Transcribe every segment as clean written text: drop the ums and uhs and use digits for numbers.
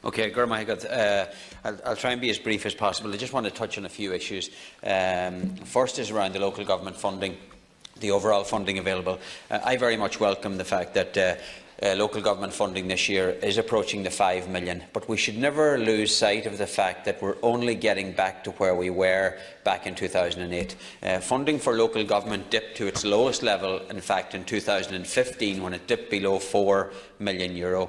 Okay, I'll try and be as brief as possible. I just want to touch on a few issues. First is around the local government funding, the overall funding available. I very much welcome the fact that local government funding this year is approaching the 5 million, but we should never lose sight of the fact that we're only getting back to where we were back in 2008. Funding for local government dipped to its lowest level, in fact, in 2015, when it dipped below €4 million.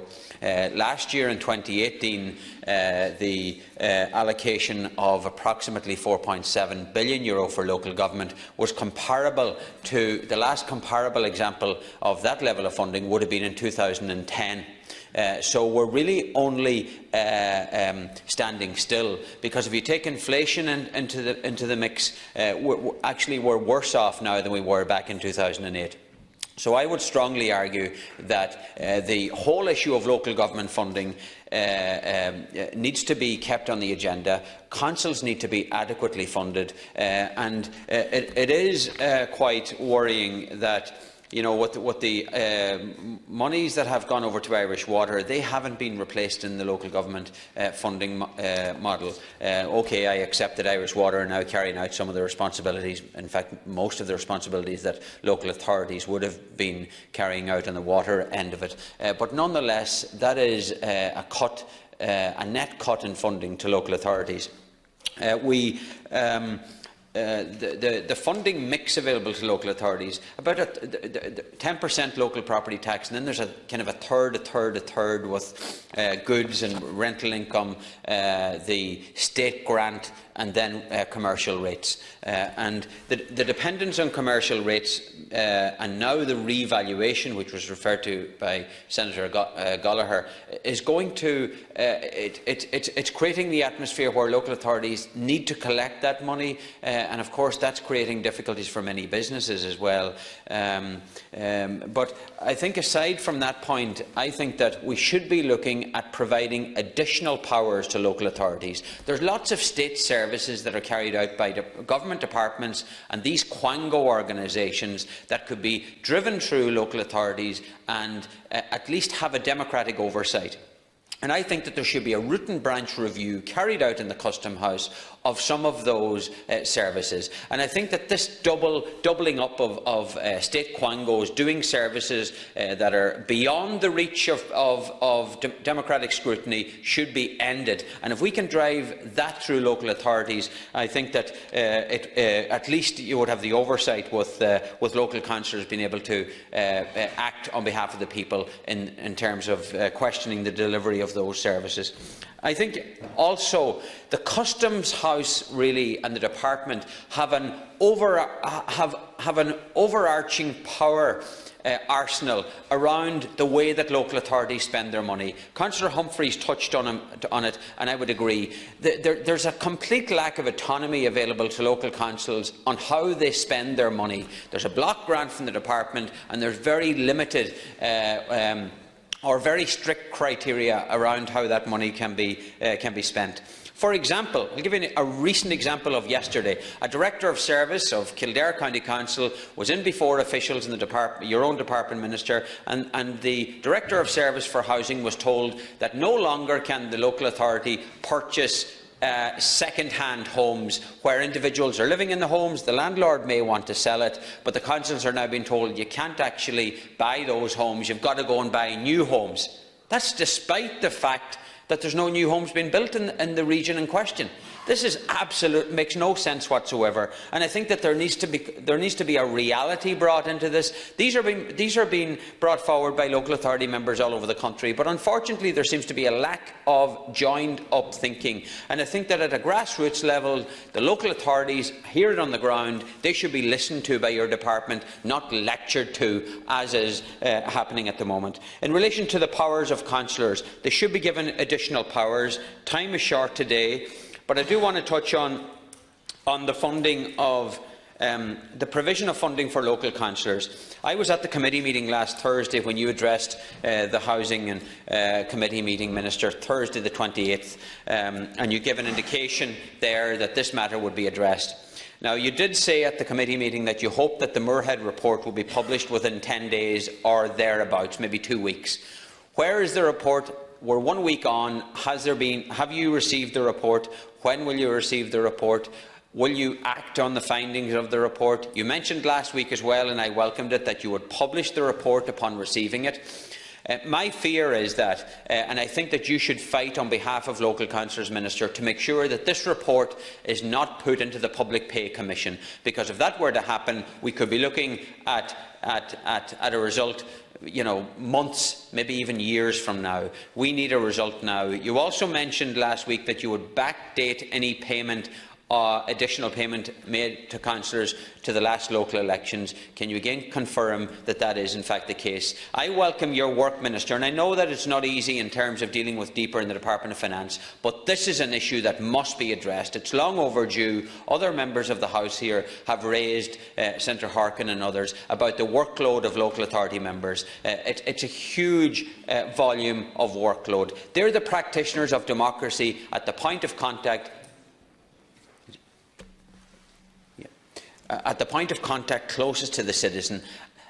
Last year, in 2018, the allocation of approximately €4.7 billion for local government was comparable to the last comparable example of that level of funding would have been in 2010. So we're really only standing still, because if you take inflation into the mix, we're worse off now than we were back in 2008. So I would strongly argue that the whole issue of local government funding needs to be kept on the agenda. Councils need to be adequately funded, and it is quite worrying that, you know, what the monies that have gone over to Irish Water, they haven't been replaced in the local government funding model. OK, I accept that Irish Water are now carrying out some of the responsibilities, in fact most of the responsibilities that local authorities would have been carrying out on the water end of it. But nonetheless, that is a net cut in funding to local authorities. The funding mix available to local authorities, about 10% local property tax, and then there's a kind of a third with goods and rental income, the state grant, and then commercial rates. And the dependence on commercial rates, and now the revaluation, which was referred to by Senator Gallagher, is going to it's creating the atmosphere where local authorities need to collect that money, and of course that's creating difficulties for many businesses as well. But I think, aside from that point, I think that we should be looking at providing additional powers to local authorities. There's lots of state services that are carried out by government departments and these quango organisations that could be driven through local authorities and at least have a democratic oversight. And I think that there should be a root and branch review carried out in the Custom House of some of those services. And I think that this doubling up of state quangos doing services that are beyond the reach of democratic scrutiny should be ended. And if we can drive that through local authorities, I think that at least you would have the oversight with local councillors being able to act on behalf of the people in terms of questioning the delivery of those services. I think also the Customs House really and the department have an overarching power arsenal around the way that local authorities spend their money. Councillor Humphreys touched on it, and I would agree. There's a complete lack of autonomy available to local councils on how they spend their money. There's a block grant from the department, and there's very limited or very strict criteria around how that money can be spent. For example, I'll give you a recent example of yesterday. A Director of Service of Kildare County Council was in before officials in the department, your own department, Minister, and the Director of Service for Housing was told that no longer can the local authority purchase second-hand homes where individuals are living in the homes. The landlord may want to sell it, but the councils are now being told you can't actually buy those homes, you've got to go and buy new homes. That's despite the fact that there's no new homes being built in the region in question. This is makes no sense whatsoever, and I think that there needs to be a reality brought into this. These are being brought forward by local authority members all over the country, but unfortunately there seems to be a lack of joined-up thinking. And I think that at a grassroots level, the local authorities hear it on the ground. They should be listened to by your department, not lectured to, as is happening at the moment. In relation to the powers of councillors, they should be given additional powers. Time is short today. But I do want to touch on the funding of the provision of funding for local councillors. I was at the committee meeting last Thursday when you addressed the Housing and Committee meeting, Minister, Thursday the 28th, and you gave an indication there that this matter would be addressed. Now, you did say at the committee meeting that you hope that the Muirhead report will be published within 10 days or thereabouts, maybe 2 weeks. Where is the report we're 1 week on. Have you received the report? When will you receive the report? Will you act on the findings of the report? You mentioned last week as well, and I welcomed it, that you would publish the report upon receiving it. My fear is that, and I think that you should fight on behalf of local councillors, Minister, to make sure that this report is not put into the Public Pay Commission, because if that were to happen, we could be looking at a result, months, maybe even years from now. We need a result now. You also mentioned last week that you would backdate any payment, additional payment made to councillors to the last local elections. Can you again confirm that that is in fact the case? I welcome your work, Minister, and I know that it's not easy in terms of dealing with deeper in the Department of Finance, but this is an issue that must be addressed. It's long overdue. Other members of the House here have raised, Senator Harkin and others, about the workload of local authority members. It's a huge volume of workload. They're the practitioners of democracy at the point of contact closest to the citizen.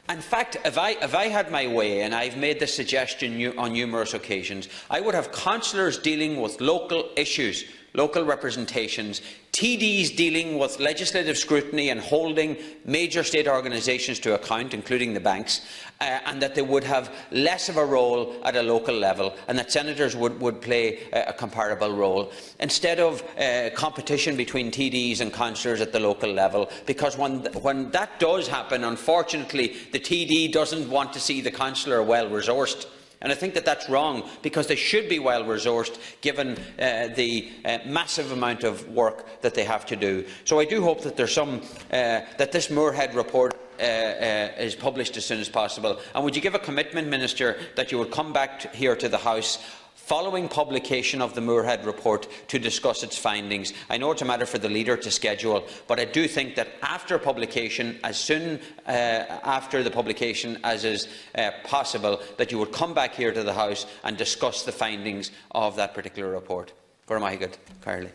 In fact, if I had my way, and I've made this suggestion on numerous occasions, I would have councillors dealing with local issues, local representations, TDs dealing with legislative scrutiny and holding major state organisations to account, including the banks, and that they would have less of a role at a local level, and that senators would play a comparable role, instead of competition between TDs and councillors at the local level. Because when that does happen, unfortunately, the TD doesn't want to see the councillor well-resourced. And I think that that's wrong, because they should be well-resourced given the massive amount of work that they have to do. So I do hope that that this Moorhead report is published as soon as possible. And would you give a commitment, Minister, that you would come back here to the House following publication of the Moorhead report to discuss its findings? I know it's a matter for the Leader to schedule, but I do think that after publication, as soon after the publication as is possible, that you would come back here to the House and discuss the findings of that particular report. Go raibh maith agat, Carly.